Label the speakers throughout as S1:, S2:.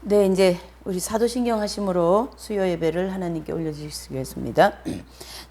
S1: 네, 이제 우리 사도신경 하심으로 수요 예배를 하나님께 올려드리겠습니다.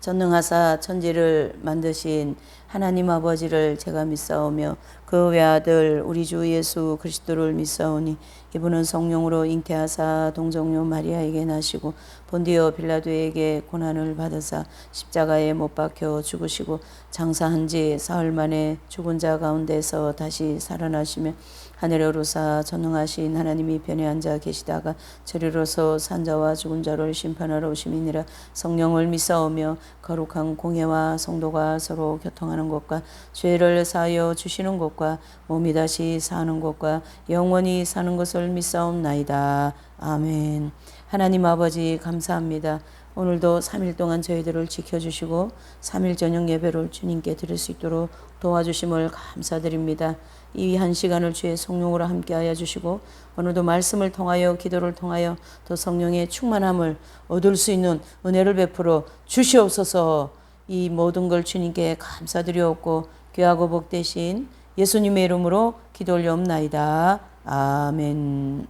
S1: 전능하사 천지를 만드신 하나님 아버지를 제가 믿사오며 그 외아들 우리 주 예수 그리스도를 믿사오니 이분은 성령으로 잉태하사 동정녀 마리아에게 나시고 본디오 빌라도에게 고난을 받으사 십자가에 못 박혀 죽으시고 장사한 지 사흘 만에 죽은 자 가운데서 다시 살아나시며 하늘에 오르사 전능하신 하나님이 편에 앉아 계시다가 저리로서 산자와 죽은 자를 심판하러 오심이니라. 성령을 믿사오며 거룩한 공예와 성도가 서로 교통하는 것과 죄를 사하여 주시는 것과 몸이 다시 사는 것과 영원히 사는 것을 믿사옵나이다. 아멘. 하나님 아버지 감사합니다. 오늘도 3일 동안 저희들을 지켜주시고 3일 저녁 예배를 주님께 드릴 수 있도록 도와주심을 감사드립니다. 이 한 시간을 주의 성령으로 함께하여 주시고 오늘도 말씀을 통하여 기도를 통하여 또 성령의 충만함을 얻을 수 있는 은혜를 베풀어 주시옵소서. 이 모든 걸 주님께 감사드리옵고 귀하고 복되신 예수님의 이름으로 기도 올려옵나이다. 아멘.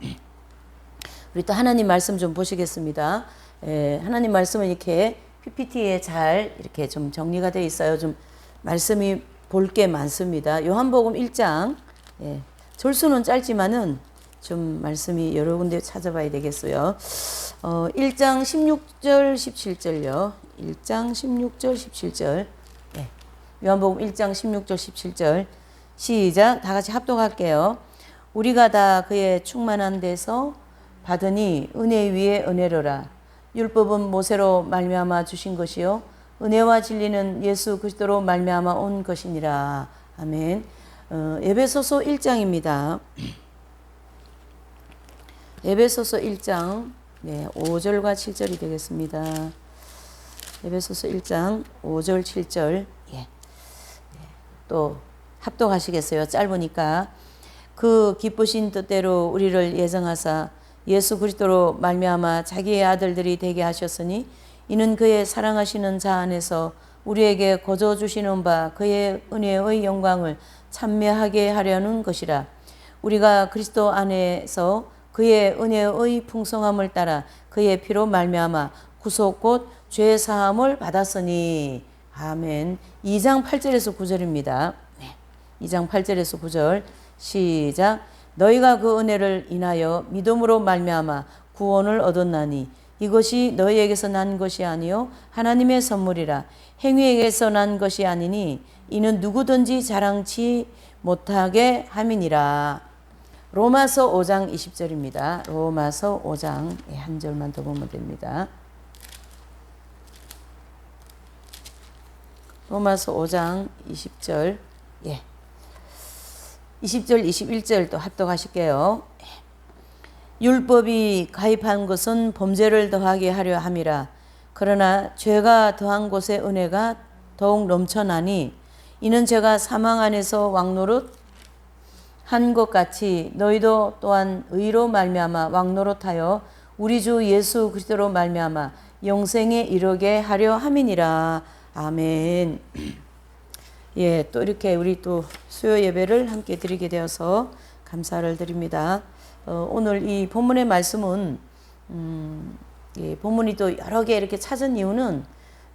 S1: 우리 또 하나님 말씀 좀 보시겠습니다. 하나님 말씀은 이렇게 PPT에 잘 이렇게 좀 정리가 되어 있어요. 좀 말씀이 볼 게 많습니다. 요한복음 1장, 절수는 짧지만은 좀 말씀이 여러 군데 찾아봐야 되겠어요. 1장 16절 17절요. 1장 16절 17절. 요한복음 1장 16절 17절. 시작. 다 같이 합독할게요. 우리가 다 그의 충만한 데서 받으니 은혜 위에 은혜로라. 율법은 모세로 말미암아 주신 것이요 은혜와 진리는 예수 그리스도로 말미암아 온 것이니라. 아멘. 에베소서 1장입니다. 에베소서 1장 5절과 7절이 되겠습니다. 에베소서 1장 5절 7절. 또 합독하시겠어요? 짧으니까. 그 기쁘신 뜻대로 우리를 예정하사 예수 그리스도로 말미암아 자기의 아들들이 되게 하셨으니 이는 그의 사랑하시는 자 안에서 우리에게 거저 주시는 바 그의 은혜의 영광을 찬미하게 하려는 것이라. 우리가 그리스도 안에서 그의 은혜의 풍성함을 따라 그의 피로 말미암아 구속 곧 죄 사함을 받았으니. 아멘. 2장 8절에서 9절입니다. 2장 8절에서 9절. 시작. 너희가 그 은혜를 인하여 믿음으로 말미암아 구원을 얻었나니 이것이 너희에게서 난 것이 아니요 하나님의 선물이라. 행위에게서 난 것이 아니니 이는 누구든지 자랑치 못하게 함이니라. 로마서 5장 20절입니다. 로마서 5장 한 절만 더 보면 됩니다. 로마서 5장 20절. 20절 21절 또 합독하실게요. 율법이 가입한 것은 범죄를 더하게 하려 함이라. 그러나 죄가 더한 곳에 은혜가 더욱 넘쳐나니 이는 죄가 사망 안에서 왕노릇 한 것 같이 너희도 또한 의로 말미암아 왕노릇하여 우리 주 예수 그리스도로 말미암아 영생에 이르게 하려 함이니라. 아멘. 또 이렇게 우리 또 수요 예배를 함께 드리게 되어서 감사를 드립니다. 오늘 이 본문의 말씀은 본문이 또 여러 개 이렇게 찾은 이유는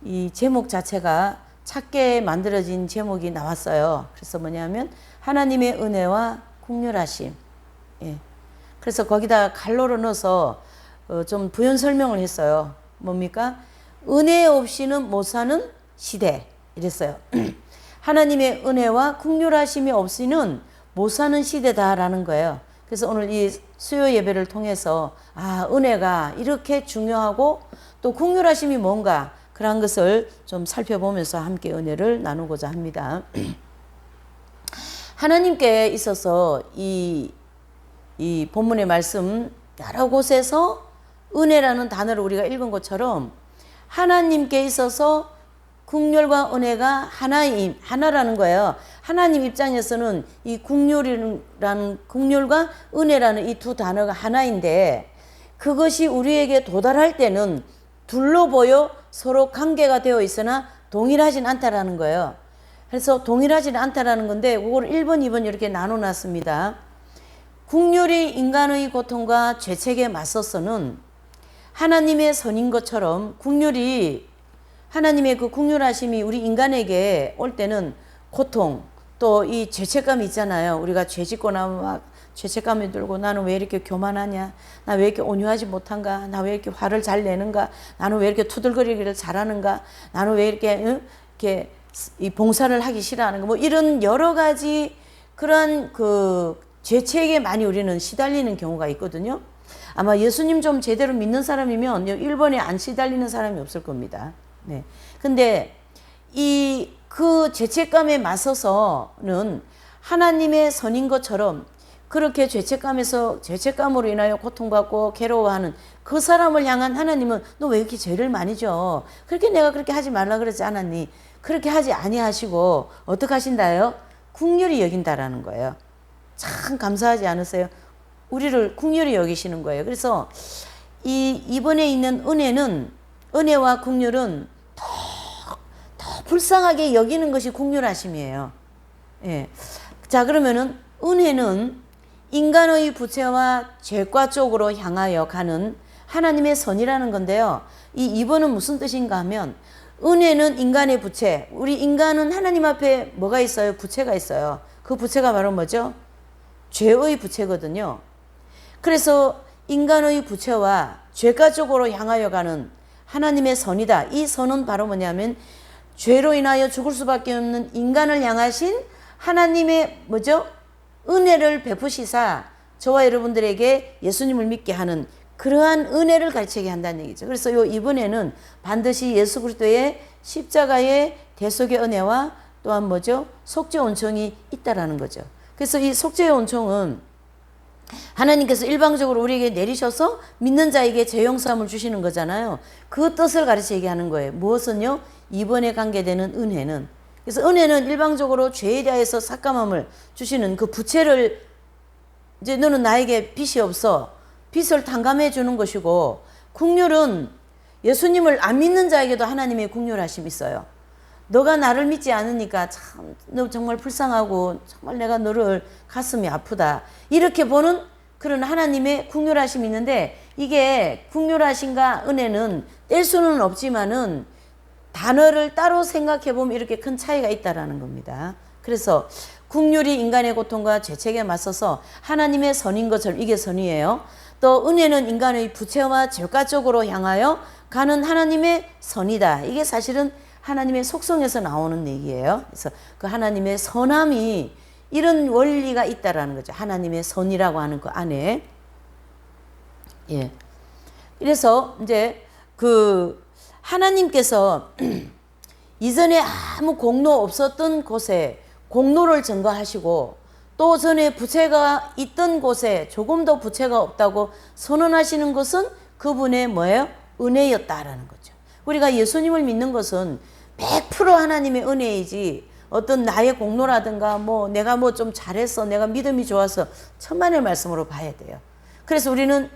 S1: 이 제목 자체가 찾게 만들어진 제목이 나왔어요. 그래서 뭐냐면 하나님의 은혜와 긍휼하심. 그래서 거기다 갈로로 넣어서 좀 부연 설명을 했어요. 뭡니까? 은혜 없이는 못 사는 시대 이랬어요. 하나님의 은혜와 긍휼하심이 없이는 못 사는 시대다라는 거예요. 그래서 오늘 이 수요 예배를 통해서 은혜가 이렇게 중요하고 또 긍휼하심이 뭔가 그런 것을 좀 살펴보면서 함께 은혜를 나누고자 합니다. 하나님께 있어서 이 본문의 말씀 여러 곳에서 은혜라는 단어를 우리가 읽은 것처럼 하나님께 있어서 긍휼과 은혜가 하나라는 거예요. 하나님 입장에서는 이 긍휼과 은혜라는 이 두 단어가 하나인데 그것이 우리에게 도달할 때는 둘로 보여 서로 관계가 되어 있으나 동일하진 않다라는 거예요. 그래서 동일하진 않다라는 건데 그걸 1번, 2번 이렇게 나눠놨습니다. 국률이 인간의 고통과 죄책에 맞서서는 하나님의 선인 것처럼 국률이 하나님의 그 국률하심이 우리 인간에게 올 때는 고통 또 이 죄책감이 있잖아요. 우리가 죄 짓고 나면 막 죄책감이 들고 나는 왜 이렇게 교만하냐? 나 왜 이렇게 온유하지 못한가? 나 왜 이렇게 화를 잘 내는가? 나는 왜 이렇게 투덜거리기를 잘하는가? 나는 왜 이렇게 이 봉사를 하기 싫어하는가? 뭐 이런 여러 가지 그런 그 죄책에 많이 우리는 시달리는 경우가 있거든요. 아마 예수님 좀 제대로 믿는 사람이면 일본에 안 시달리는 사람이 없을 겁니다. 네. 근데 그 죄책감에 맞서서는 하나님의 선인 것처럼 그렇게 죄책감으로 인하여 고통받고 괴로워하는 그 사람을 향한 하나님은 너 왜 이렇게 죄를 많이 져? 그렇게 내가 그렇게 하지 말라 그러지 않았니? 그렇게 하지 아니하시고 어떻게 하신다요? 긍휼히 여긴다라는 거예요. 참 감사하지 않으세요? 우리를 긍휼히 여기시는 거예요. 그래서 이번에 있는 은혜와 긍휼은 더 불쌍하게 여기는 것이 긍휼하심이에요. 예. 자, 그러면은 은혜는 인간의 부채와 죄과 쪽으로 향하여 가는 하나님의 선이라는 건데요. 이 2번은 무슨 뜻인가 하면 은혜는 인간의 부채. 우리 인간은 하나님 앞에 뭐가 있어요? 부채가 있어요. 그 부채가 바로 뭐죠? 죄의 부채거든요. 그래서 인간의 부채와 죄가 쪽으로 향하여 가는 하나님의 선이다. 이 선은 바로 뭐냐면 죄로 인하여 죽을 수밖에 없는 인간을 향하신 하나님의 뭐죠? 은혜를 베푸시사 저와 여러분들에게 예수님을 믿게 하는 그러한 은혜를 가르치게 한다는 얘기죠. 그래서 이번에는 반드시 예수 그리스도의 십자가의 대속의 은혜와 또한 뭐죠? 속죄 온총이 있다라는 거죠. 그래서 이 속죄의 온총은 하나님께서 일방적으로 우리에게 내리셔서 믿는 자에게 죄 용서함을 주시는 거잖아요. 그 뜻을 가르치게 하는 거예요. 무엇은요? 이번에 관계되는 은혜는. 그래서 은혜는 일방적으로 죄에 대해서 삭감함을 주시는 그 부채를 이제 너는 나에게 빚이 없어. 빚을 탕감해 주는 것이고, 긍휼은 예수님을 안 믿는 자에게도 하나님의 긍휼하심이 있어요. 너가 나를 믿지 않으니까 참 너 정말 불쌍하고 정말 내가 너를 가슴이 아프다. 이렇게 보는 그런 하나님의 긍휼하심이 있는데 이게 긍휼하심과 은혜는 뗄 수는 없지만은 단어를 따로 생각해 보면 이렇게 큰 차이가 있다라는 겁니다. 그래서 긍휼이 인간의 고통과 죄책에 맞서서 하나님의 선인 것처럼 이게 선이에요. 또 은혜는 인간의 부채와 죄가 쪽으로 향하여 가는 하나님의 선이다. 이게 사실은 하나님의 속성에서 나오는 얘기예요. 그래서 그 하나님의 선함이 이런 원리가 있다라는 거죠. 하나님의 선이라고 하는 그 안에. 예. 그래서 이제 그 하나님께서 이전에 아무 공로 없었던 곳에 공로를 증거하시고 또 전에 부채가 있던 곳에 조금 더 부채가 없다고 선언하시는 것은 그분의 뭐예요? 은혜였다라는 거죠. 우리가 예수님을 믿는 것은 100% 하나님의 은혜이지 어떤 나의 공로라든가 뭐 내가 뭐 좀 잘했어 내가 믿음이 좋아서 천만의 말씀으로 봐야 돼요. 그래서 우리는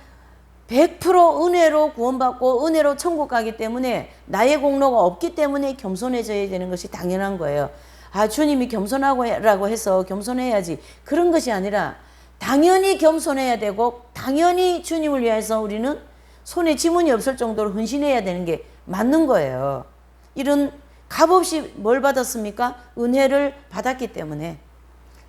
S1: 100% 은혜로 구원받고 은혜로 천국 가기 때문에 나의 공로가 없기 때문에 겸손해져야 되는 것이 당연한 거예요. 아, 주님이 겸손하라고 해서 겸손해야지 그런 것이 아니라 당연히 겸손해야 되고 당연히 주님을 위해서 우리는 손에 지문이 없을 정도로 헌신해야 되는 게 맞는 거예요. 이런 값없이 뭘 받았습니까? 은혜를 받았기 때문에.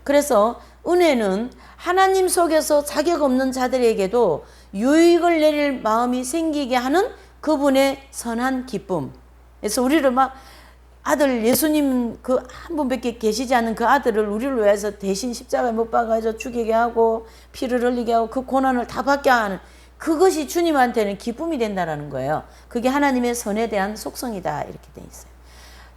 S1: 그래서 은혜는 하나님 속에서 자격 없는 자들에게도 유익을 내릴 마음이 생기게 하는 그분의 선한 기쁨. 그래서 우리를 막 아들 예수님 그 한 분밖에 계시지 않은 그 아들을 우리를 위해서 대신 십자가에 못 박아서 죽이게 하고 피를 흘리게 하고 그 고난을 다 받게 하는 그것이 주님한테는 기쁨이 된다라는 거예요. 그게 하나님의 선에 대한 속성이다 이렇게 돼 있어요.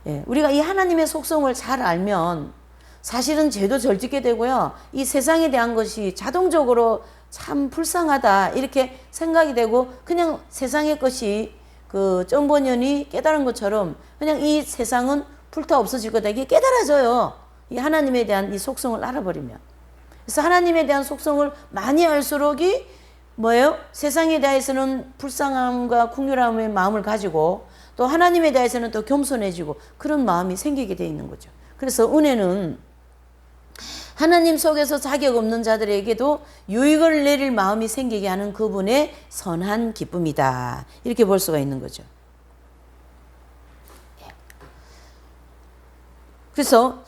S1: 예, 우리가 이 하나님의 속성을 잘 알면 사실은 죄도 절 짓게 되고요. 이 세상에 대한 것이 자동적으로 참 불쌍하다 이렇게 생각이 되고 그냥 세상의 것이 그 점번연이 깨달은 것처럼 그냥 이 세상은 불타 없어질 거다. 이게 깨달아져요. 이 하나님에 대한 이 속성을 알아버리면. 그래서 하나님에 대한 속성을 많이 알수록이 뭐예요? 세상에 대해서는 불쌍함과 긍휼함의 마음을 가지고 또 하나님에 대해서는 또 겸손해지고 그런 마음이 생기게 돼 있는 거죠. 그래서 은혜는 하나님 속에서 자격 없는 자들에게도 유익을 내릴 마음이 생기게 하는 그분의 선한 기쁨이다. 이렇게 볼 수가 있는 거죠. 그래서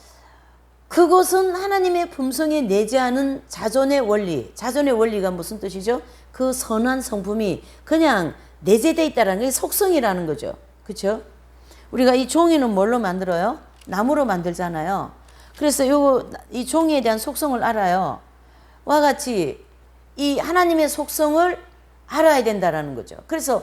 S1: 그것은 하나님의 품성에 내재하는 자존의 원리. 자존의 원리가 무슨 뜻이죠? 그 선한 성품이 그냥 내재되어 있다는 게 속성이라는 거죠. 그렇죠? 우리가 이 종이는 뭘로 만들어요? 나무로 만들잖아요. 그래서 이 종이에 대한 속성을 알아요. 와 같이 이 하나님의 속성을 알아야 된다라는 거죠. 그래서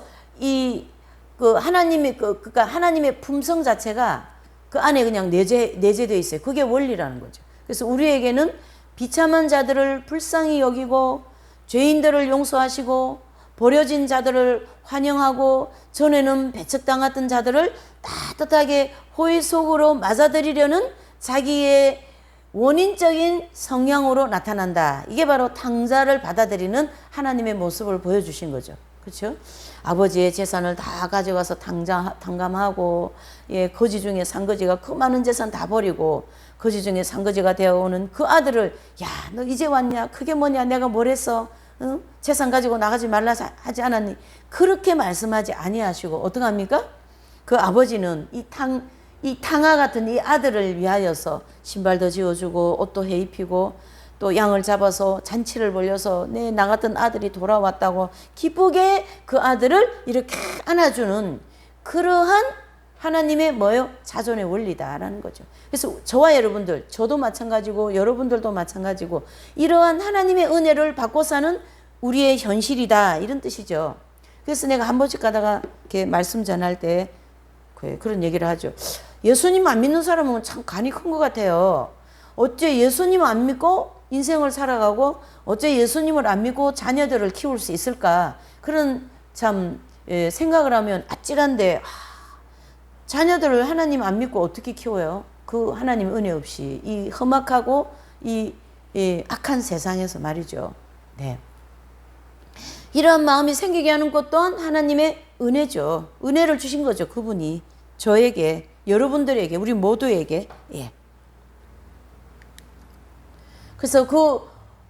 S1: 그러니까 하나님의 품성 자체가 그 안에 그냥 내재되어 있어요. 그게 원리라는 거죠. 그래서 우리에게는 비참한 자들을 불쌍히 여기고 죄인들을 용서하시고 버려진 자들을 환영하고 전에는 배척당했던 자들을 따뜻하게 호의 속으로 맞아들이려는 자기의 원인적인 성향으로 나타난다. 이게 바로 탕자를 받아들이는 하나님의 모습을 보여주신 거죠. 그렇죠? 아버지의 재산을 다 가져가서 탕감하고, 거지 중에 산거지가 그 많은 재산 다 버리고 거지 중에 산거지가 되어오는 그 아들을, 야, 너 이제 왔냐? 그게 뭐냐? 내가 뭘 했어? 응? 재산 가지고 나가지 말라 하지 않았니? 그렇게 말씀하지 아니하시고 어떻게 합니까? 그 아버지는 이 탕아 같은 이 아들을 위하여서 신발도 지어주고 옷도 해 입히고 또 양을 잡아서 잔치를 벌여서 내 나갔던 아들이 돌아왔다고 기쁘게 그 아들을 이렇게 안아주는 그러한 하나님의 자존의 원리다라는 거죠. 그래서 저와 여러분들, 저도 마찬가지고 여러분들도 마찬가지고 이러한 하나님의 은혜를 받고 사는 우리의 현실이다, 이런 뜻이죠. 그래서 내가 한 번씩 가다가 이렇게 말씀 전할 때 그런 얘기를 하죠. 예수님 안 믿는 사람은 참 간이 큰 것 같아요. 어째 예수님 안 믿고 인생을 살아가고 어째 예수님을 안 믿고 자녀들을 키울 수 있을까? 그런 참 생각을 하면 아찔한데, 자녀들을 하나님 안 믿고 어떻게 키워요? 그 하나님 은혜 없이 이 험악하고 이 악한 세상에서 말이죠. 네. 이러한 마음이 생기게 하는 것 또한 하나님의 은혜죠. 은혜를 주신 거죠. 그분이 저에게, 여러분들에게, 우리 모두에게. 예. 그래서 그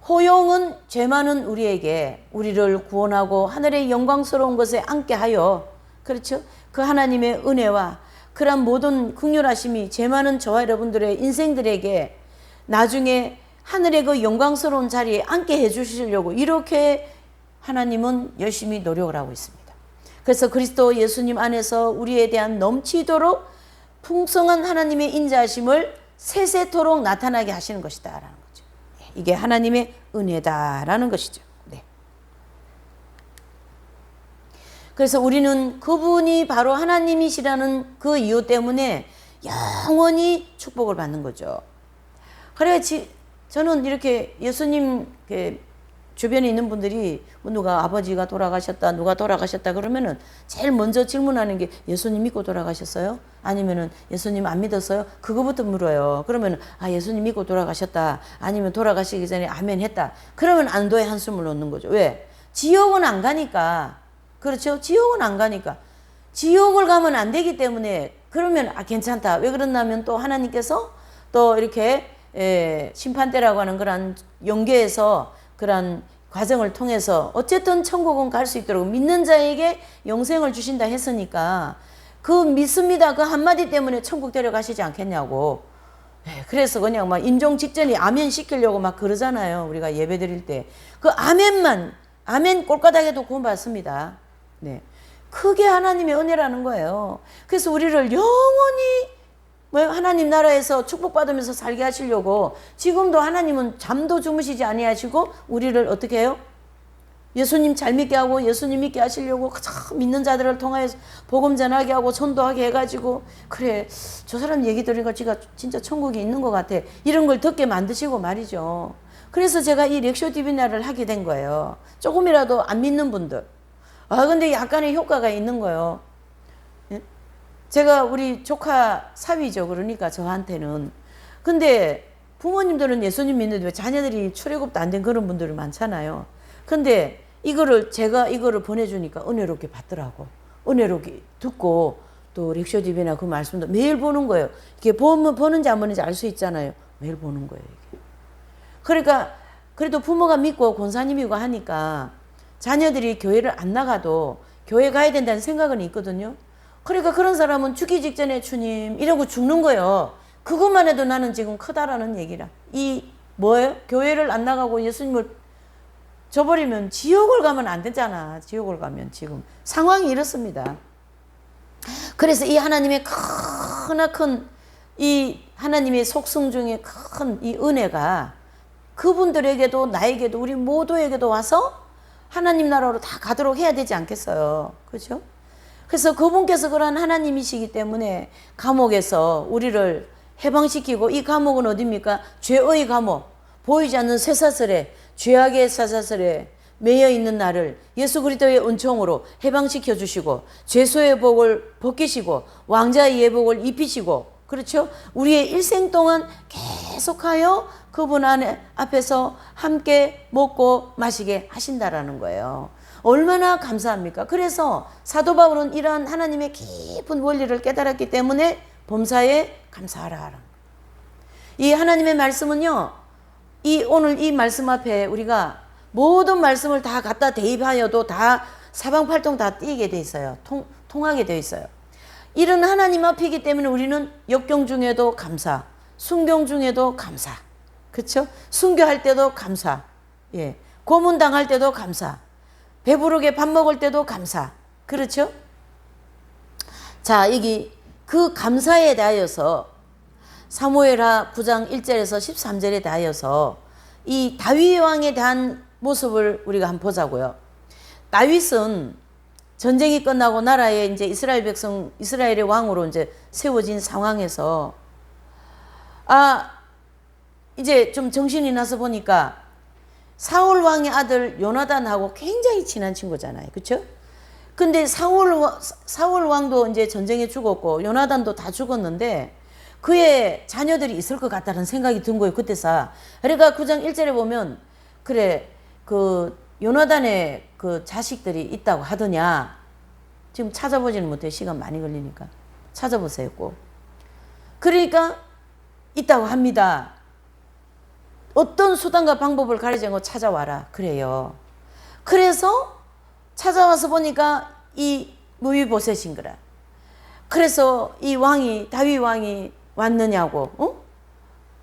S1: 호용은 죄 많은 우리에게 우리를 구원하고 하늘의 영광스러운 것에 앉게 하여, 그렇죠? 그 하나님의 은혜와 그런 모든 긍휼하심이 죄 많은 저와 여러분들의 인생들에게 나중에 하늘의 그 영광스러운 자리에 앉게 해 주시려고 이렇게 하나님은 열심히 노력을 하고 있습니다. 그래서 그리스도 예수님 안에서 우리에 대한 넘치도록 풍성한 하나님의 인자하심을 세세토록 나타나게 하시는 것이다 라는 거죠. 이게 하나님의 은혜다라는 것이죠. 네. 그래서 우리는 그분이 바로 하나님이시라는 그 이유 때문에 영원히 축복을 받는 거죠. 그래야 저는 이렇게 예수님 주변에 있는 분들이 누가 아버지가 돌아가셨다, 누가 돌아가셨다 그러면은 제일 먼저 질문하는 게 예수님 믿고 돌아가셨어요? 아니면은 예수님 안 믿었어요? 그거부터 물어요. 그러면 예수님 믿고 돌아가셨다. 아니면 돌아가시기 전에 아멘 했다. 그러면 안도의 한숨을 놓는 거죠. 왜? 지옥은 안 가니까. 그렇죠? 지옥은 안 가니까. 지옥을 가면 안 되기 때문에 그러면 괜찮다. 왜 그러냐면 또 하나님께서 또 이렇게 심판대라고 하는 그런 영계에서 그런 과정을 통해서 어쨌든 천국은 갈 수 있도록 믿는 자에게 영생을 주신다 했으니까 그 믿습니다 그 한마디 때문에 천국 데려가시지 않겠냐고. 그래서 그냥 막 임종 직전에 아멘 시키려고 막 그러잖아요. 우리가 예배 드릴 때 그 아멘 꼴까닥에도 구원받습니다. 네, 그게 하나님의 은혜라는 거예요. 그래서 우리를 영원히 하나님 나라에서 축복받으면서 살게 하시려고 지금도 하나님은 잠도 주무시지 아니하시고 우리를 어떻게 해요? 예수님 잘 믿게 하고 예수님 믿게 하시려고 믿는 자들을 통하여서 복음 전하게 하고 전도하게 해가지고, 그래 저 사람 얘기 들으니까 지가 진짜 천국이 있는 것 같아, 이런 걸 듣게 만드시고 말이죠. 그래서 제가 이 렉쇼 디비나를 하게 된 거예요. 조금이라도 안 믿는 분들, 근데 약간의 효과가 있는 거예요. 제가 우리 조카 사위죠. 그러니까 저한테는. 근데 부모님들은 예수님 믿는데 왜 자녀들이 출애굽도 안 된 그런 분들이 많잖아요. 근데 제가 이거를 보내주니까 은혜롭게 받더라고. 은혜롭게 듣고 또 렉쇼디비나 그 말씀도 매일 보는 거예요. 이게 보는지 안 보는지 알 수 있잖아요. 매일 보는 거예요. 이게. 그러니까 그래도 부모가 믿고 권사님이고 하니까 자녀들이 교회를 안 나가도 교회 가야 된다는 생각은 있거든요. 그러니까 그런 사람은 죽기 직전에 주님 이러고 죽는 거예요. 그것만 해도 나는 지금 크다라는 얘기라. 이 뭐예요? 교회를 안 나가고 예수님을 저버리면 지옥을 가면 안 되잖아. 지옥을 가면 지금 상황이 이렇습니다. 그래서 이 하나님의 크나큰 이 하나님의 속성 중에 큰 이 은혜가 그분들에게도 나에게도 우리 모두에게도 와서 하나님 나라로 다 가도록 해야 되지 않겠어요. 그렇죠? 그래서 그분께서 그러한 하나님이시기 때문에 감옥에서 우리를 해방시키고, 이 감옥은 어디입니까? 죄의 감옥, 보이지 않는 쇠사슬에, 죄악의 쇠사슬에 매여 있는 나를 예수 그리스도의 은총으로 해방시켜 주시고, 죄수의 복을 벗기시고 왕자의 예복을 입히시고, 그렇죠? 우리의 일생 동안 계속하여 그분 앞에서 함께 먹고 마시게 하신다라는 거예요. 얼마나 감사합니까? 그래서 사도 바울은 이러한 하나님의 깊은 원리를 깨달았기 때문에 범사에 감사하라. 이 하나님의 말씀은요, 오늘 이 말씀 앞에 우리가 모든 말씀을 다 갖다 대입하여도 다 사방팔동 다 띄게 돼 있어요. 통하게 돼 있어요. 이런 하나님 앞이기 때문에 우리는 역경 중에도 감사, 순경 중에도 감사, 그렇죠? 순교할 때도 감사, 예, 고문당할 때도 감사, 배부르게 밥 먹을 때도 감사, 그렇죠? 자, 여기 그 감사에 대하여서 사무엘하 9장 1절에서 13절에 대하여서 이 다윗 왕에 대한 모습을 우리가 한번 보자고요. 다윗은 전쟁이 끝나고 나라에 이제 이스라엘 백성, 이스라엘의 왕으로 이제 세워진 상황에서 이제 좀 정신이 나서 보니까 사울 왕의 아들 요나단하고 굉장히 친한 친구잖아요. 그렇죠? 근데 사울 왕도 이제 전쟁에 죽었고 요나단도 다 죽었는데 그의 자녀들이 있을 것 같다는 생각이 든 거예요. 그때서. 그러니까 9장 1절에 보면 그래 그 요나단의 그 자식들이 있다고 하더냐. 지금 찾아보지는 못해요. 시간 많이 걸리니까. 찾아보세요. 꼭. 그러니까 있다고 합니다. 어떤 수단과 방법을 가르쳐 찾아와라. 그래요. 그래서 찾아와서 보니까 이 무비보셋인 거라. 그래서 이 왕이, 다윗 왕이 왔느냐고,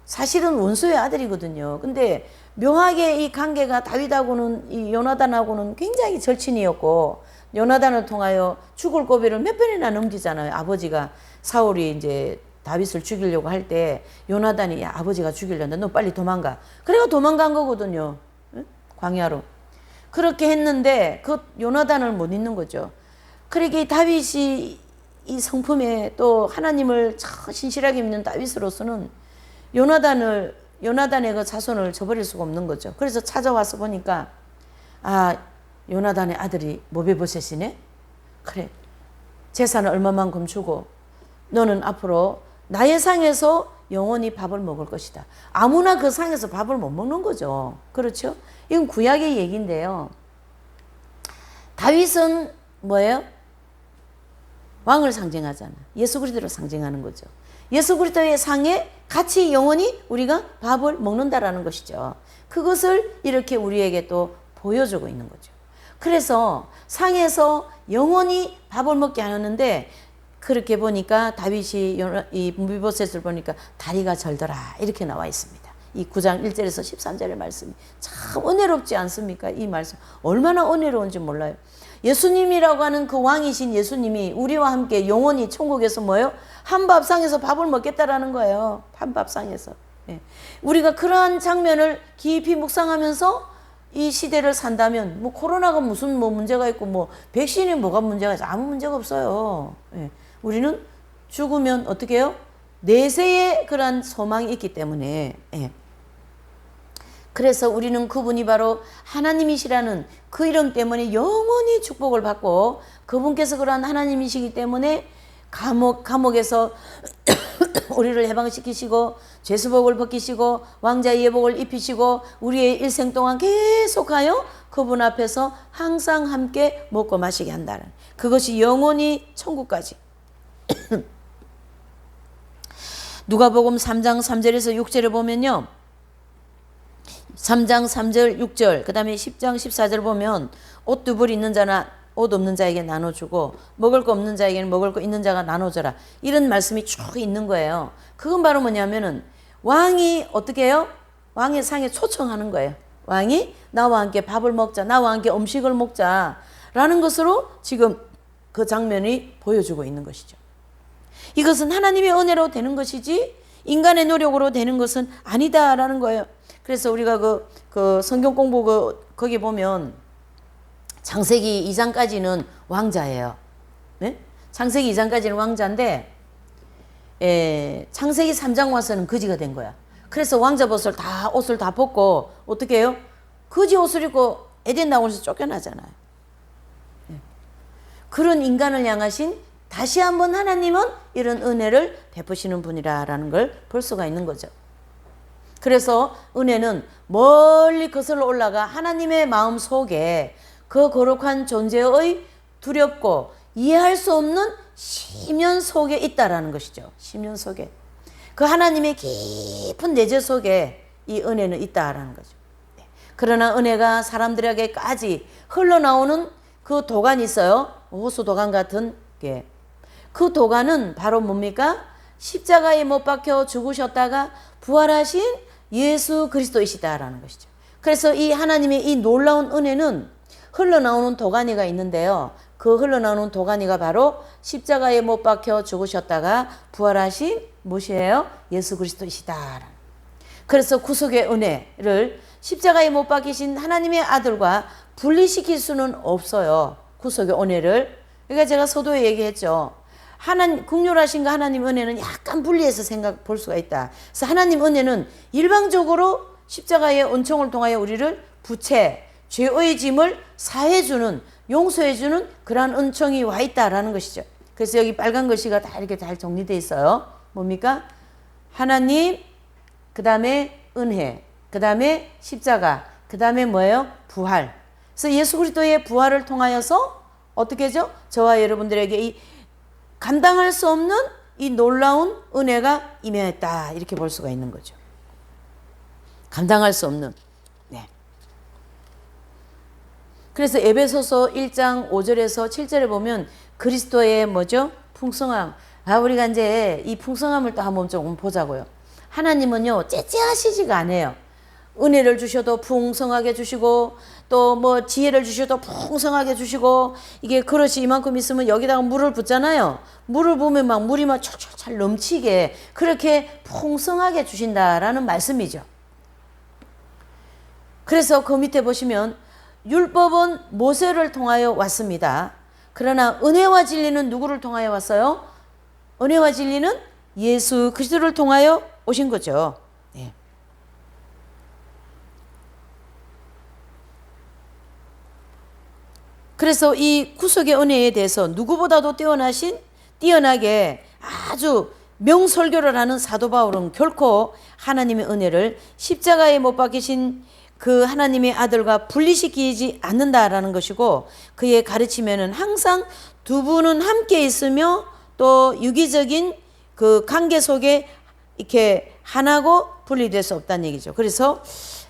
S1: 사실은 원수의 아들이거든요. 근데 묘하게 이 관계가 다윗하고는, 이 요나단하고는 굉장히 절친이었고, 요나단을 통하여 죽을 고비를 몇 번이나 넘기잖아요. 아버지가 사울이 이제 다윗을 죽이려고 할 때 요나단이 야, 아버지가 죽이려는데 너 빨리 도망가. 그래가 도망간 거거든요. 광야로. 그렇게 했는데 그 요나단을 못 잊는 거죠. 그러게 다윗이 이 성품에 또 하나님을 신실하게 믿는 다윗으로서는 요나단의 그 자손을 저버릴 수가 없는 거죠. 그래서 찾아와서 보니까 요나단의 아들이 모베보셋이네. 그래, 재산을 얼마만큼 주고 너는 앞으로 나의 상에서 영원히 밥을 먹을 것이다. 아무나 그 상에서 밥을 못 먹는 거죠. 그렇죠? 이건 구약의 얘기인데요. 다윗은 뭐예요? 왕을 상징하잖아. 예수 그리스도를 상징하는 거죠. 예수 그리스도의 상에 같이 영원히 우리가 밥을 먹는다라는 것이죠. 그것을 이렇게 우리에게 또 보여주고 있는 거죠. 그래서 상에서 영원히 밥을 먹게 하는데 그렇게 보니까 다윗이 이 무비보셋을 보니까 다리가 절더라 이렇게 나와 있습니다. 이 9장 1절에서 13절의 말씀이 참 은혜롭지 않습니까? 이 말씀 얼마나 은혜로운지 몰라요. 예수님이라고 하는 그 왕이신 예수님이 우리와 함께 영원히 천국에서 뭐예요? 한 밥상에서 밥을 먹겠다라는 거예요. 한 밥상에서. 예. 우리가 그러한 장면을 깊이 묵상하면서 이 시대를 산다면 뭐 코로나가 무슨 뭐 문제가 있고 뭐 백신이 뭐가 문제가 있어 아무 문제가 없어요. 예. 우리는 죽으면 어떻게 해요? 내세의 그런 소망이 있기 때문에 예. 그래서 우리는 그분이 바로 하나님이시라는 그 이름 때문에 영원히 축복을 받고 그분께서 그러한 하나님이시기 때문에 감옥에서 우리를 해방시키시고 죄수복을 벗기시고 왕자의 예복을 입히시고 우리의 일생 동안 계속하여 그분 앞에서 항상 함께 먹고 마시게 한다는 그것이 영원히 천국까지. 누가복음 3장 3절에서 6절에 보면요. 3장 3절 6절 그 다음에 10장 14절 보면 옷 두 벌 있는 자나 옷 없는 자에게 나눠주고 먹을 거 없는 자에게는 먹을 거 있는 자가 나눠줘라. 이런 말씀이 쭉 있는 거예요. 그건 바로 뭐냐면은 왕이 어떻게 해요? 왕의 상에 초청하는 거예요. 왕이 나와 함께 밥을 먹자, 나와 함께 음식을 먹자라는 것으로 지금 그 장면이 보여주고 있는 것이죠. 이것은 하나님의 은혜로 되는 것이지 인간의 노력으로 되는 것은 아니다라는 거예요. 그래서 우리가 그 성경 공부 거기 보면 창세기 2장까지는 왕자예요. 네? 창세기 2장까지는 왕자인데 창세기 3장 와서는 거지가 된 거야. 그래서 왕자 옷을 다 벗고 어떻게 해요? 거지 옷을 입고 에덴 나오면서 쫓겨나잖아요. 네. 그런 인간을 향하신 다시 한번 하나님은 이런 은혜를 베푸시는 분이라는 걸 볼 수가 있는 거죠. 그래서 은혜는 멀리 거슬러 올라가 하나님의 마음 속에 그 거룩한 존재의 두렵고 이해할 수 없는 심연 속에 있다라는 것이죠. 심연 속에. 그 하나님의 깊은 내재 속에 이 은혜는 있다라는 거죠. 그러나 은혜가 사람들에게까지 흘러나오는 그 도관이 있어요. 호수 도관 같은 게. 그 도관은 바로 뭡니까? 십자가에 못 박혀 죽으셨다가 부활하신 예수 그리스도이시다라는 것이죠. 그래서 이 하나님의 이 놀라운 은혜는 흘러나오는 도가니가 있는데요. 그 흘러나오는 도가니가 바로 십자가에 못 박혀 죽으셨다가 부활하신 무엇이에요? 예수 그리스도이시다. 그래서 구속의 은혜를 십자가에 못 박히신 하나님의 아들과 분리시킬 수는 없어요. 구속의 은혜를. 그러니까 제가 서두에 얘기했죠. 하나님 긍휼하신 그 하나님 은혜는 약간 분리해서 볼 수가 있다. 그래서 하나님 은혜는 일방적으로 십자가의 은총을 통하여 우리를 부채, 죄의 짐을 사해주는, 용서해주는 그러한 은총이 와 있다라는 것이죠. 그래서 여기 빨간 글씨가 다 이렇게 잘 정리되어 있어요. 뭡니까? 하나님, 그 다음에 은혜, 그 다음에 십자가, 그 다음에 뭐예요? 부활. 그래서 예수 그리스도의 부활을 통하여서 어떻게 하죠? 저와 여러분들에게 이 감당할 수 없는 이 놀라운 은혜가 임하였다. 이렇게 볼 수가 있는 거죠. 감당할 수 없는. 네. 그래서 에베소서 1장 5절에서 7절에 보면 그리스도의 뭐죠? 풍성함. 우리가 이제 이 풍성함을 또 한번 조금 보자고요. 하나님은요, 째째하시지가 않아요. 은혜를 주셔도 풍성하게 주시고 또 뭐 지혜를 주셔도 풍성하게 주시고 이게 그릇이 이만큼 있으면 여기다가 물을 붓잖아요. 물을 부으면 막 물이 막 찰찰 넘치게 그렇게 풍성하게 주신다라는 말씀이죠. 그래서 그 밑에 보시면 율법은 모세를 통하여 왔습니다. 그러나 은혜와 진리는 누구를 통하여 왔어요? 은혜와 진리는 예수 그리스도를 통하여 오신 거죠. 네. 그래서 이 구속의 은혜에 대해서 누구보다도 뛰어나게 아주 명설교를 하는 사도 바울은 결코 하나님의 은혜를 십자가에 못 박히신 그 하나님의 아들과 분리시키지 않는다라는 것이고 그의 가르침에는 항상 두 분은 함께 있으며 또 유기적인 그 관계 속에 이렇게 하나고 분리될 수 없다는 얘기죠. 그래서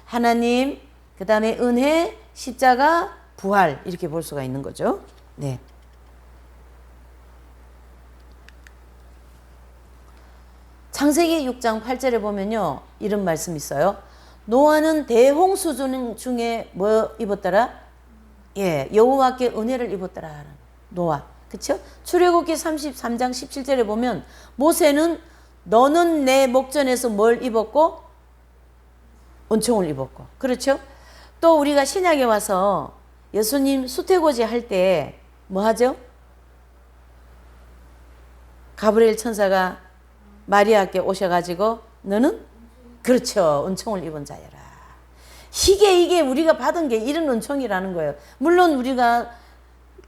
S1: 하나님, 그 다음에 은혜, 십자가, 부활 이렇게 볼 수가 있는 거죠. 네. 창세기 6장 8절에 보면요. 이런 말씀이 있어요. 노아는 대홍수 중에 뭐 입었더라? 예, 여호와께 은혜를 입었더라. 노아. 그렇죠? 출애굽기 33장 17절에 보면 모세는 너는 내 목전에서 뭘 입었고? 은총을 입었고. 그렇죠? 또 우리가 신약에 와서 예수님 수태고지 할 때 뭐 하죠? 가브리엘 천사가 마리아께 오셔가지고 너는 그렇죠. 은총을 입은 자여라. 이게 우리가 받은 게 이런 은총이라는 거예요. 물론 우리가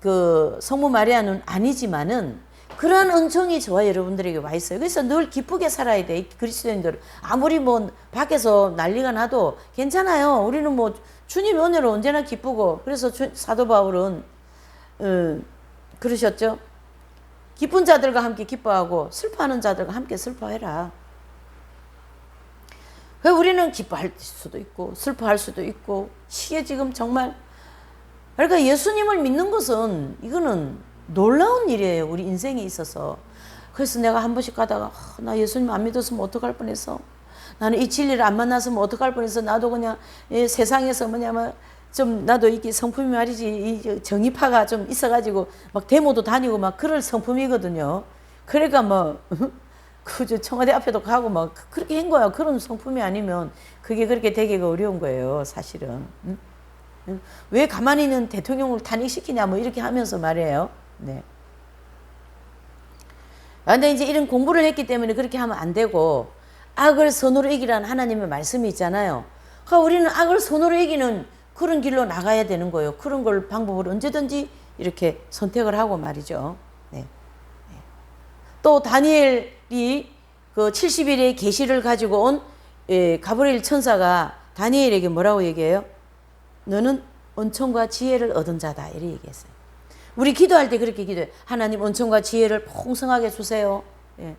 S1: 그 성모 마리아는 아니지만은 그런 은총이 저와 여러분들에게 와 있어요. 그래서 늘 기쁘게 살아야 돼. 그리스도인들 아무리 뭐 밖에서 난리가 나도 괜찮아요. 우리는 뭐 주님의 은혜로 언제나 기쁘고. 그래서 사도 바울은 그러셨죠. 기쁜 자들과 함께 기뻐하고 슬퍼하는 자들과 함께 슬퍼해라. 우리는 기뻐할 수도 있고 슬퍼할 수도 있고 이게 지금 정말 그러니까 예수님을 믿는 것은 이거는 놀라운 일이에요. 우리 인생에 있어서. 그래서 내가 한 번씩 가다가 나 예수님 안 믿었으면 어떡할 뻔했어. 나는 이 진리를 안 만났으면 어떡할 뻔했어. 나도 그냥 세상에서 뭐냐면 좀 나도 이게 성품이 말이지 이 정의파가 좀 있어가지고 막 데모도 다니고 막 그럴 성품이거든요. 그러니까 뭐 그저 청와대 앞에도 가고 막 그렇게 한 거야. 그런 성품이 아니면 그게 그렇게 되기가 어려운 거예요, 사실은. 응? 왜 가만히 있는 대통령을 탄핵시키냐 뭐 이렇게 하면서 말이에요. 네. 근데 이제 이런 공부를 했기 때문에 그렇게 하면 안 되고 악을 선으로 이기라는 하나님의 말씀이 있잖아요. 그러니까 우리는 악을 선으로 이기는 그런 길로 나가야 되는 거예요. 그런 걸 방법을 언제든지 이렇게 선택을 하고 말이죠. 네. 네. 또 다니엘이 그 70일의 계시를 가지고 온 가브리엘 천사가 다니엘에게 뭐라고 얘기해요? 너는 은총과 지혜를 얻은 자다 이렇게 얘기했어요. 우리 기도할 때 그렇게 기도해요. 하나님 은총과 지혜를 풍성하게 주세요. 예.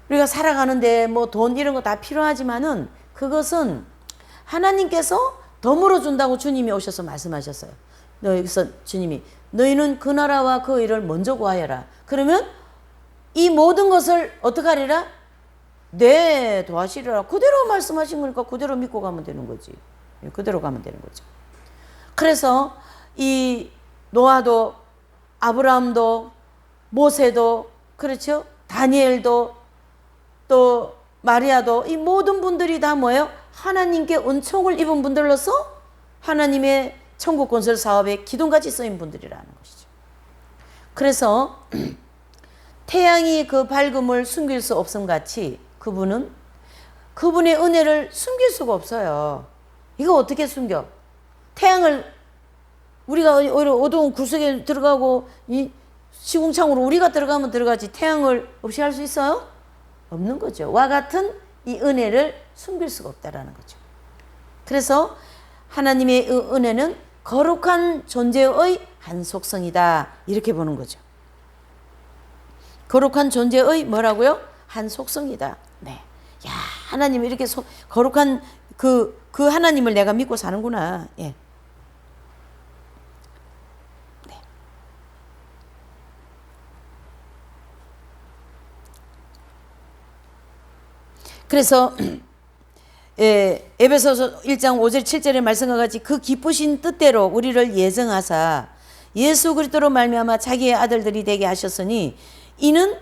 S1: 우리가 살아가는데 뭐 돈 이런 거 다 필요하지만은 그것은 하나님께서 덤으로 준다고 주님이 오셔서 말씀하셨어요. 여기서 주님이 너희는 그 나라와 그 의를 먼저 구하여라. 그러면 이 모든 것을 어떻게 하리라? 네, 도와시리라. 그대로 말씀하신 거니까 그대로 믿고 가면 되는 거지. 그대로 가면 되는 거죠. 그래서 이 노아도 아브라함도 모세도 그렇죠? 다니엘도 또 마리아도 이 모든 분들이 다 뭐예요? 하나님께 은총을 입은 분들로서 하나님의 천국 건설 사업에 기둥같이 쓰인 분들이라는 것이죠. 그래서 태양이 그 밝음을 숨길 수 없음 같이 그분은 그분의 은혜를 숨길 수가 없어요. 이거 어떻게 숨겨? 태양을 우리가 오히려 어두운 굴속에 들어가고 이 시궁창으로 우리가 들어가면 들어가지 태양을 없이 할 수 있어요? 없는 거죠. 와 같은 이 은혜를 숨길 수가 없다라는 거죠. 그래서 하나님의 은혜는 거룩한 존재의 한 속성이다 이렇게 보는 거죠. 거룩한 존재의 뭐라고요? 한 속성이다. 네. 야, 하나님이 이렇게 거룩한 그 하나님을 내가 믿고 사는구나. 예. 네. 그래서 에베소서 1장 5절 7절의 말씀과 같이 그 기쁘신 뜻대로 우리를 예정하사 예수 그리스도로 말미암아 자기의 아들들이 되게 하셨으니 이는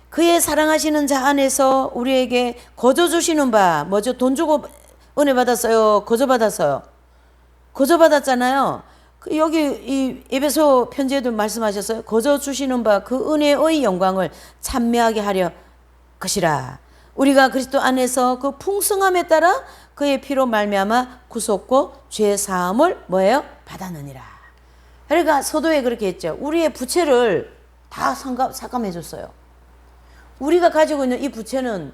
S1: 그의 사랑하시는 자 안에서 우리에게 거저 주시는 바 뭐죠? 돈 주고 은혜 받았어요? 거저 받았어요? 거저 받았잖아요. 여기 이 에베소 편지에도 말씀하셨어요. 거저 주시는 바 그 은혜의 영광을 찬미하게 하려 것이라. 우리가 그리스도 안에서 그 풍성함에 따라 그의 피로 말미암아 구속고 죄 사함을 뭐예요? 받았느니라. 그러니까 서도에 그렇게 했죠. 우리의 부채를 다 삭감해 줬어요. 우리가 가지고 있는 이 부채는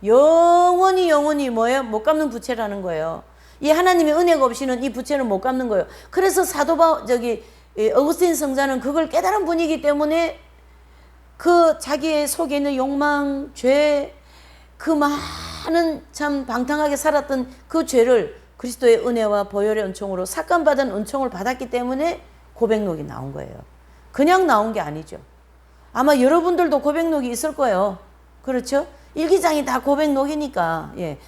S1: 영원히 뭐예요? 못 갚는 부채라는 거예요. 이 하나님의 은혜가 없이는 이 부채는 못 갚는 거예요. 그래서 어거스틴 성자는 그걸 깨달은 분이기 때문에 그 자기의 속에 있는 욕망, 죄, 그 많은 참 방탕하게 살았던 그 죄를 그리스도의 은혜와 보혈의 은총으로 삭감받은 은총을 받았기 때문에 고백록이 나온 거예요. 그냥 나온 게 아니죠. 아마 여러분들도 고백록이 있을 거예요. 그렇죠? 일기장이 다 고백록이니까 예,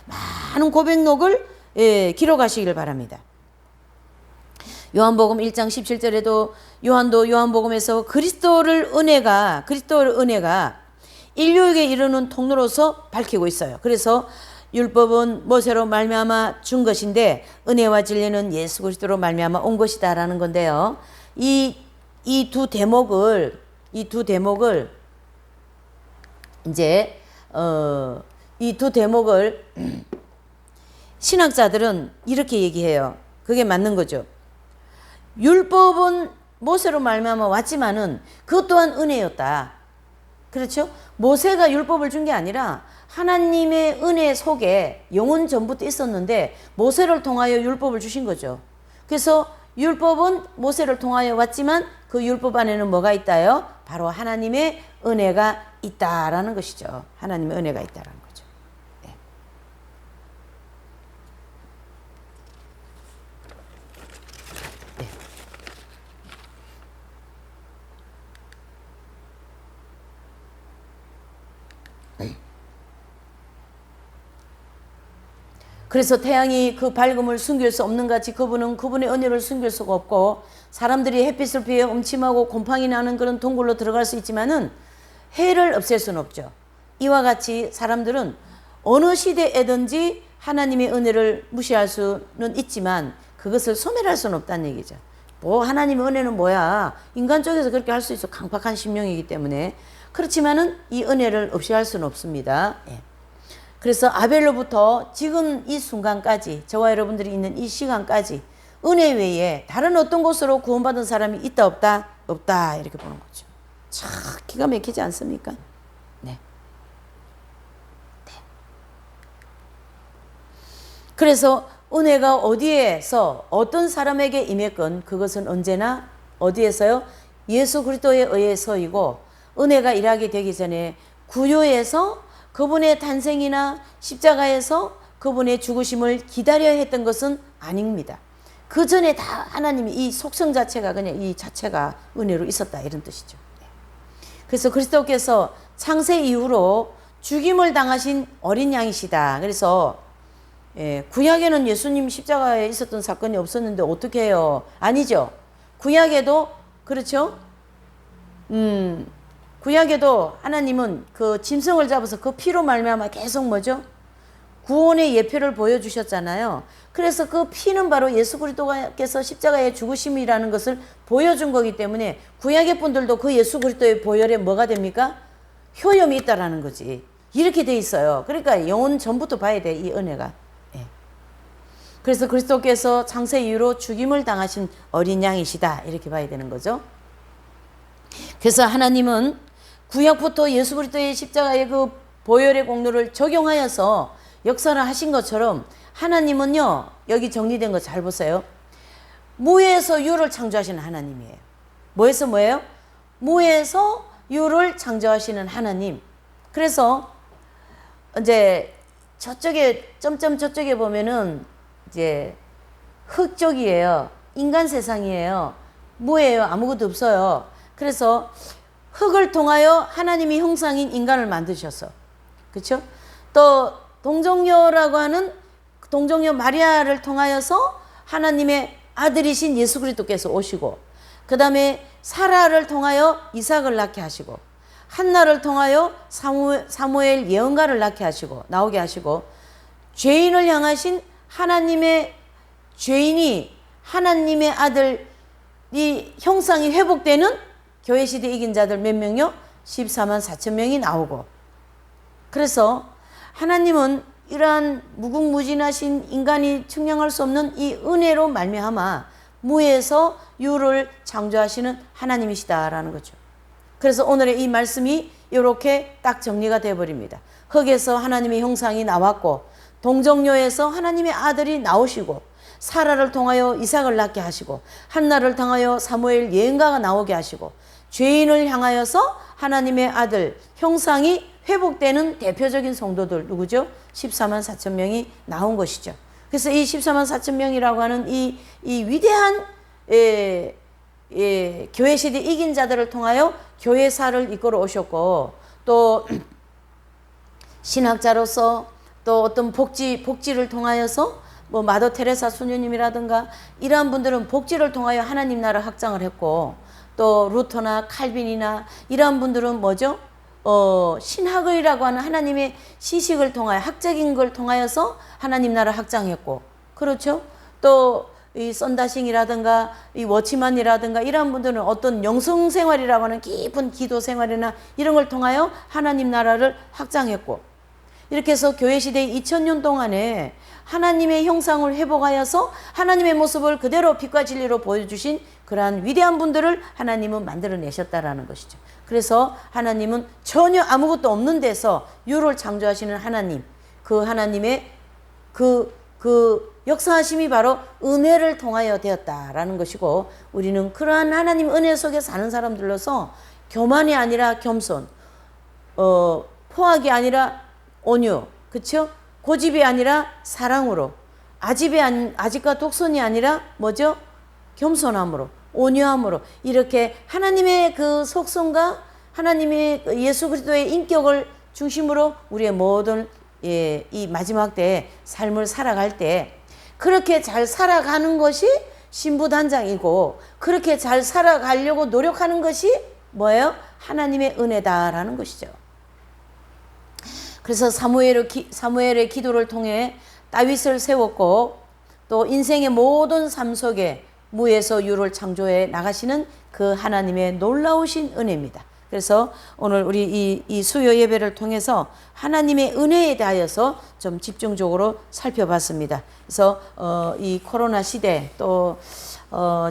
S1: 많은 고백록을 기록하시길 바랍니다. 요한복음 1장 17절에도 요한도 요한복음에서 그리스도의 은혜가 인류에게 이르는 통로로서 밝히고 있어요. 그래서 율법은 모세로 말미암아 준 것인데 은혜와 진리는 예수 그리스도로 말미암아 온 것이다라는 건데요. 이 두 대목을 이제 이 두 대목을 신학자들은 이렇게 얘기해요. 그게 맞는 거죠. 율법은 모세로 말미암아 왔지만은 그것 또한 은혜였다. 그렇죠? 모세가 율법을 준 게 아니라 하나님의 은혜 속에 영원 전부터 있었는데 모세를 통하여 율법을 주신 거죠. 그래서 율법은 모세를 통하여 왔지만 그 율법 안에는 뭐가 있다요? 바로 하나님의 은혜가 있다라는 것이죠. 하나님의 은혜가 있다라는 거죠. 네. 그래서 태양이 그 밝음을 숨길 수 없는 같이 그분은 그분의 은혜를 숨길 수가 없고, 사람들이 햇빛을 피해 음침하고 곰팡이 나는 그런 동굴로 들어갈 수 있지만은 해를 없앨 수는 없죠. 이와 같이 사람들은 어느 시대에든지 하나님의 은혜를 무시할 수는 있지만 그것을 소멸할 수는 없다는 얘기죠. 뭐 하나님의 은혜는 뭐야, 인간 쪽에서 그렇게 할 수 있어. 강팍한 심령이기 때문에. 그렇지만은 이 은혜를 없이 할 수는 없습니다. 예. 그래서 아벨로부터 지금 이 순간까지, 저와 여러분들이 있는 이 시간까지 은혜 외에 다른 어떤 곳으로 구원받은 사람이 있다 없다? 없다, 이렇게 보는 거죠. 참 기가 막히지 않습니까? 네. 네. 그래서 은혜가 어디에서 어떤 사람에게 임했건 그것은 언제나 어디에서요? 예수 그리스도에 의해서이고, 은혜가 일하게 되기 전에 구유에서 그분의 탄생이나 십자가에서 그분의 죽으심을 기다려야 했던 것은 아닙니다. 그 전에 다 하나님이 이 속성 자체가 그냥 이 자체가 은혜로 있었다, 이런 뜻이죠. 그래서 그리스도께서 창세 이후로 죽임을 당하신 어린 양이시다. 그래서 구약에는 예수님 십자가에 있었던 사건이 없었는데 어떻게 해요? 아니죠. 구약에도 그렇죠. 구약에도 하나님은 그 짐승을 잡아서 그 피로 말미암아 계속 뭐죠? 구원의 예표를 보여주셨잖아요. 그래서 그 피는 바로 예수 그리스도께서 십자가의 죽으심이라는 것을 보여준 거기 때문에 구약의 분들도 그 예수 그리스도의 보혈에 뭐가 됩니까? 효염이 있다라는 거지. 이렇게 돼 있어요. 그러니까 영혼 전부터 봐야 돼, 이 은혜가. 예. 그래서 그리스도께서 창세 이후로 죽임을 당하신 어린 양이시다, 이렇게 봐야 되는 거죠. 그래서 하나님은 구약부터 예수 그리스도의 십자가의 그 보혈의 공로를 적용하여서 역사를 하신 것처럼 하나님은요, 여기 정리된 거 잘 보세요. 무에서 유를 창조하시는 하나님이에요. 뭐에서 뭐예요? 무에서 유를 창조하시는 하나님. 그래서 이제 저쪽에 점점 저쪽에 보면은 이제 흙 쪽이에요. 인간 세상이에요. 무예요. 아무것도 없어요. 그래서 흙을 통하여 하나님이 형상인 인간을 만드셨어. 그렇죠? 또 동정녀라고 하는 동정녀 마리아를 통하여서 하나님의 아들이신 예수 그리스도께서 오시고, 그 다음에 사라를 통하여 이삭을 낳게 하시고, 한나를 통하여 사무엘 예언가를 낳게 하시고 나오게 하시고, 죄인을 향하신 하나님의 죄인이 하나님의 아들이 형상이 회복되는 교회 시대 이긴 자들 몇 명이요? 14만 4천 명이 나오고. 그래서 하나님은 이러한 무궁무진하신 인간이 측량할 수 없는 이 은혜로 말미암아 무에서 유를 창조하시는 하나님이시다라는 거죠. 그래서 오늘의 이 말씀이 이렇게 딱 정리가 되어버립니다. 흙에서 하나님의 형상이 나왔고, 동정녀에서 하나님의 아들이 나오시고, 사라를 통하여 이삭을 낳게 하시고, 한나를 통하여 사무엘 예언가가 나오게 하시고, 죄인을 향하여서 하나님의 아들 형상이 회복되는 대표적인 성도들 누구죠? 14만 4천 명이 나온 것이죠. 그래서 이 14만 4천 명이라고 하는 이 위대한 교회 시대 이긴 자들을 통하여 교회사를 이끌어 오셨고, 또 신학자로서 또 어떤 복지를 통하여서 뭐 마더 테레사 수녀님이라든가 이러한 분들은 복지를 통하여 하나님 나라 확장을 했고, 또 루터나 칼빈이나 이러한 분들은 뭐죠? 신학의라고 하는 하나님의 시식을 통하여 학적인 걸 통하여서 하나님 나라 확장했고, 그렇죠? 또 이 썬다싱이라든가 이 워치만이라든가 이러한 분들은 어떤 영성 생활이라고 하는 깊은 기도 생활이나 이런 걸 통하여 하나님 나라를 확장했고, 이렇게 해서 교회 시대 2000년 동안에 하나님의 형상을 회복하여서 하나님의 모습을 그대로 빛과 진리로 보여주신 그러한 위대한 분들을 하나님은 만들어내셨다라는 것이죠. 그래서 하나님은 전혀 아무것도 없는 데서 유를 창조하시는 하나님, 그 하나님의 그 역사하심이 바로 은혜를 통하여 되었다라는 것이고, 우리는 그러한 하나님 은혜 속에 사는 사람들로서 교만이 아니라 겸손, 포악이 아니라 온유, 그렇죠? 고집이 아니라 사랑으로, 아집과 독선이 아니라 뭐죠? 겸손함으로, 온유함으로, 이렇게 하나님의 그 속성과 하나님의 예수 그리스도의 인격을 중심으로 우리의 모든 예, 이 마지막 때 삶을 살아갈 때 그렇게 잘 살아가는 것이 신부단장이고 그렇게 잘 살아가려고 노력하는 것이 뭐예요? 하나님의 은혜다라는 것이죠. 그래서 사무엘의 기도를 통해 다윗을 세웠고 또 인생의 모든 삶 속에 무에서 유를 창조해 나가시는 그 하나님의 놀라우신 은혜입니다. 그래서 오늘 우리 이 수요 예배를 통해서 하나님의 은혜에 대하여서 좀 집중적으로 살펴봤습니다. 그래서 이 코로나 시대 또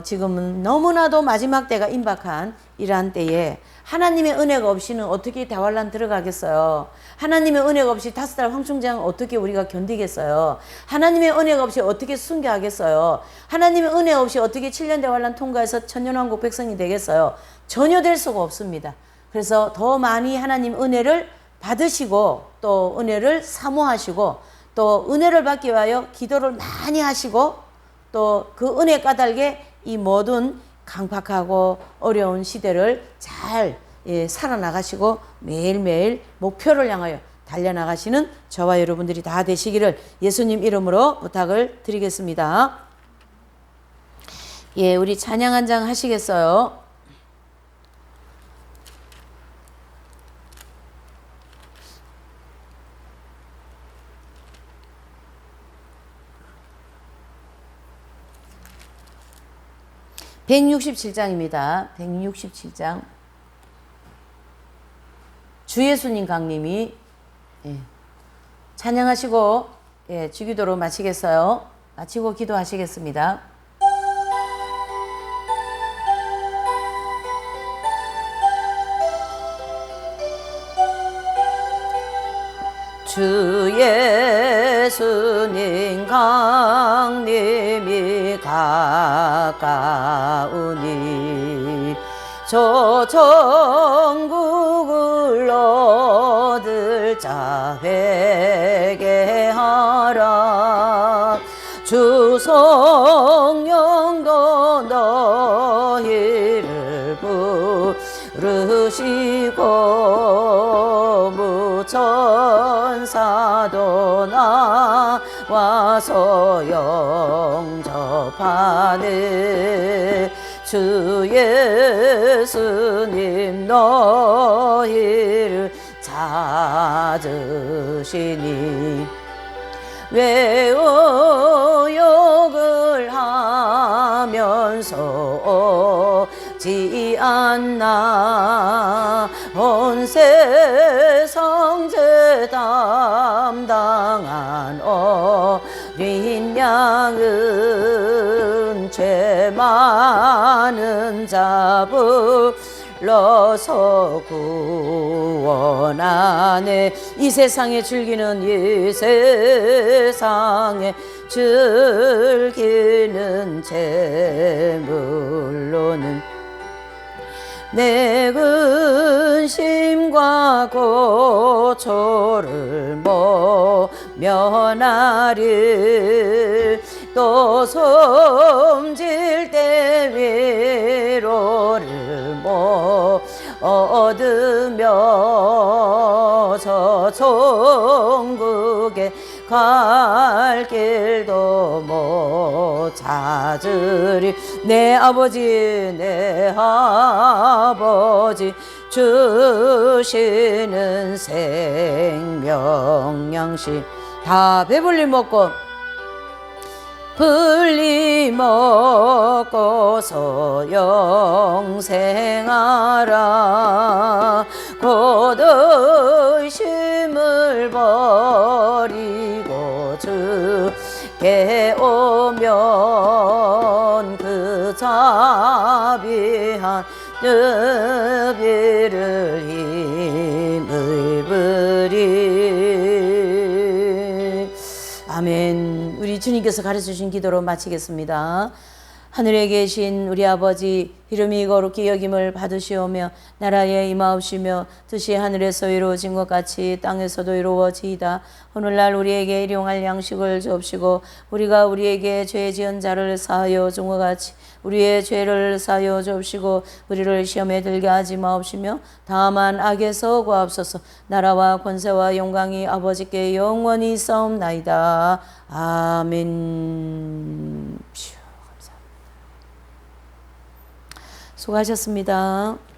S1: 지금은 너무나도 마지막 때가 임박한 이러한 때에 하나님의 은혜가 없이는 어떻게 대환란 들어가겠어요? 하나님의 은혜가 없이 5달 황충장 어떻게 우리가 견디겠어요? 하나님의 은혜가 없이 어떻게 순교하겠어요? 하나님의 은혜 없이 어떻게 7년 대환란 통과해서 천년왕국 백성이 되겠어요? 전혀 될 수가 없습니다. 그래서 더 많이 하나님 은혜를 받으시고 또 은혜를 사모하시고 또 은혜를 받기 위하여 기도를 많이 하시고 또 그 은혜 까닭에 이 모든 강팍하고 어려운 시대를 잘 살아나가시고 매일매일 목표를 향하여 달려나가시는 저와 여러분들이 다 되시기를 예수님 이름으로 부탁을 드리겠습니다. 예, 우리 찬양 한 장 하시겠어요? (167장입니다) 167장 주예수님 강림이 찬양하시고 주기도로 마치겠어요. 마치고 기도하시겠습니다. 주 예수님 강림이 가까우니 저 천국을 얻을 자 회개하라. 주 성령도 너희를 부르시고 무천사도 나와서 영접하네. 주 예수님 너희를 찾으시니 왜 의욕을 하면서 오지 않나. 온 세상 죄 담당한 어린 양은 죄 많은 자 불러서 구원하네. 이 세상에 즐기는 이 세상에 즐기는 재물로는 내 근심과 고초를 모면하리. 또 섬질 때 위로를 못 얻으며 저 천국에 갈 길도 못 찾으리. 내 아버지 주시는 생명 양식 다 배불리 먹고 불리 먹고서 영생하라. 곧 의심을 버리고 주께 오면 그 자비한 너비를 힘을 부리. 아멘. 우리 주님께서 가르쳐주신 기도로 마치겠습니다. 하늘에 계신 우리 아버지 이름이 거룩히 여김을 받으시오며 나라에 임하옵시며 뜻이 하늘에서 이루어진 것 같이 땅에서도 이루어지이다. 오늘날 우리에게 일용할 양식을 주옵시고 우리가 우리에게 죄 지은 자를 사하여 준 것 같이 우리의 죄를 사하여 주옵시고 우리를 시험에 들게 하지 마옵시며 다만 악에서 구하옵소서. 나라와 권세와 영광이 아버지께 영원히 있사옵나이다. 아멘. 수고하셨습니다.